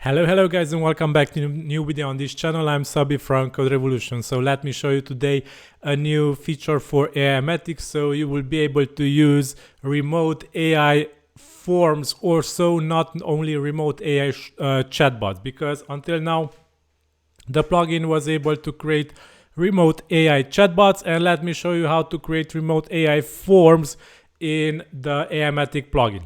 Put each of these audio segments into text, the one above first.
Hello guys, and welcome back to a new video on this channel. I'm Szabi from CodeRevolution. So let me show you today a new feature for Aimogen. So you will be able to use remote AI forms, or so not only remote AI chatbots, because until now the plugin was able to create remote AI chatbots, and let me show you how to create remote AI forms in the Aimogen plugin.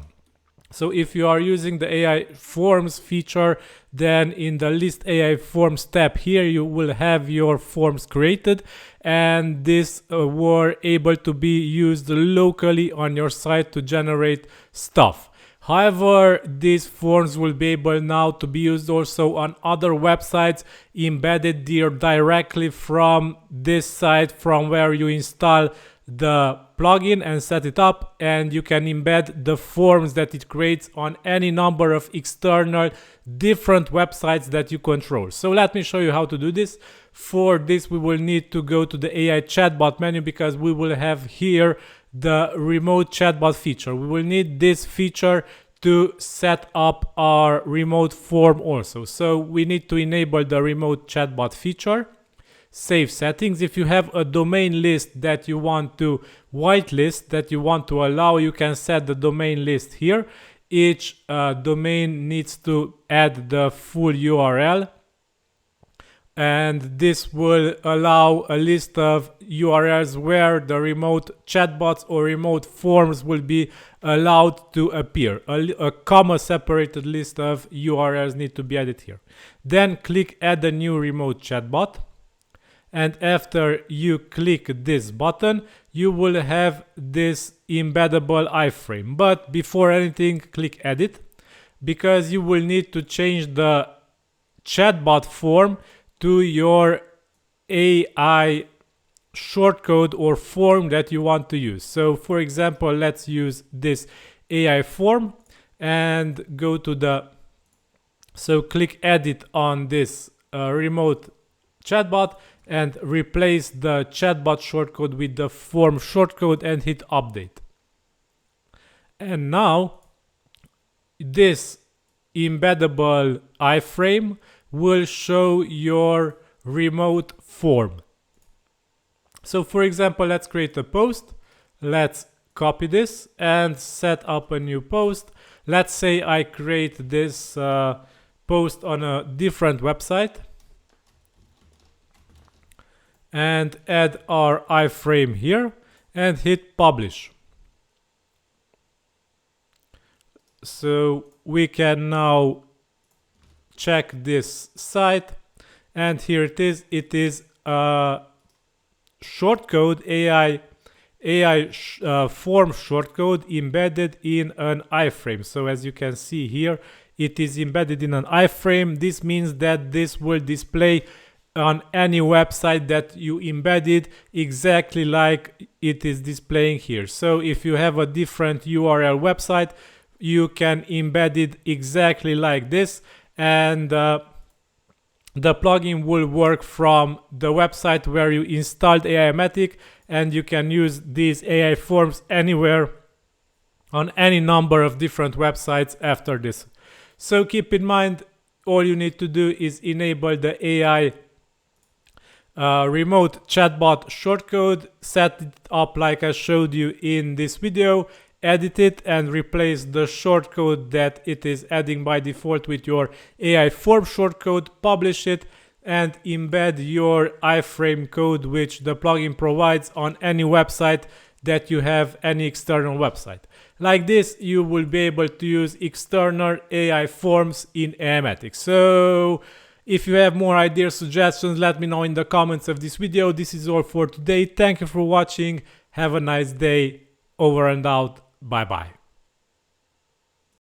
So if you are using the AI forms feature, then in the list AI forms tab here you will have your forms created, and these were able to be used locally on your site to generate stuff. However, these forms will be able now to be used also on other websites, embedded there directly from this site, from where you install the plugin and set it up, and you can embed the forms that it creates on any number of external different websites that you control. So let me show you how to do this. For this we will need to go to the AI chatbot menu, because we will have here the remote chatbot feature. We will need this feature to set up our remote form also. So we need to enable the remote chatbot feature. Save settings. If you have a domain list that you want to whitelist, that you want to allow, you can set the domain list here. Each domain needs to add the full URL, and this will allow a list of URLs where the remote chatbots or remote forms will be allowed to appear. A comma separated list of URLs need to be added here. Then click add a new remote chatbot. And after you click this button, you will have this embeddable iframe. But before anything, click edit, because you will need to change the chatbot form to your AI shortcode or form that you want to use. So for example, let's use this AI form and go to click edit on this remote chatbot, and replace the chatbot shortcode with the form shortcode and hit update. And now this embeddable iframe will show your remote form. So for example, let's create a post. Let's copy this and set up a new post. Let's say I create this post on a different website, and add our iframe here and hit publish. So we can now check this site, and here it is. It is a shortcode, AI form shortcode embedded in an iframe. So as you can see here, it is embedded in an iframe. This means that this will display on any website that you embedded exactly like it is displaying here. So if you have a different URL website, you can embed it exactly like this, and the plugin will work from the website where you installed Aimogen, and you can use these AI forms anywhere on any number of different websites after this. So keep in mind, all you need to do is enable the AI remote chatbot shortcode, set it up like I showed you in this video, edit it and replace the shortcode that it is adding by default with your AI form shortcode, publish it, and embed your iframe code which the plugin provides on any website that you have, any external website. Like this, you will be able to use external AI forms in Aimogen. So if you have more ideas, suggestions, let me know in the comments of this video. This is all for today. Thank you for watching. Have a nice day. Over and out. Bye bye.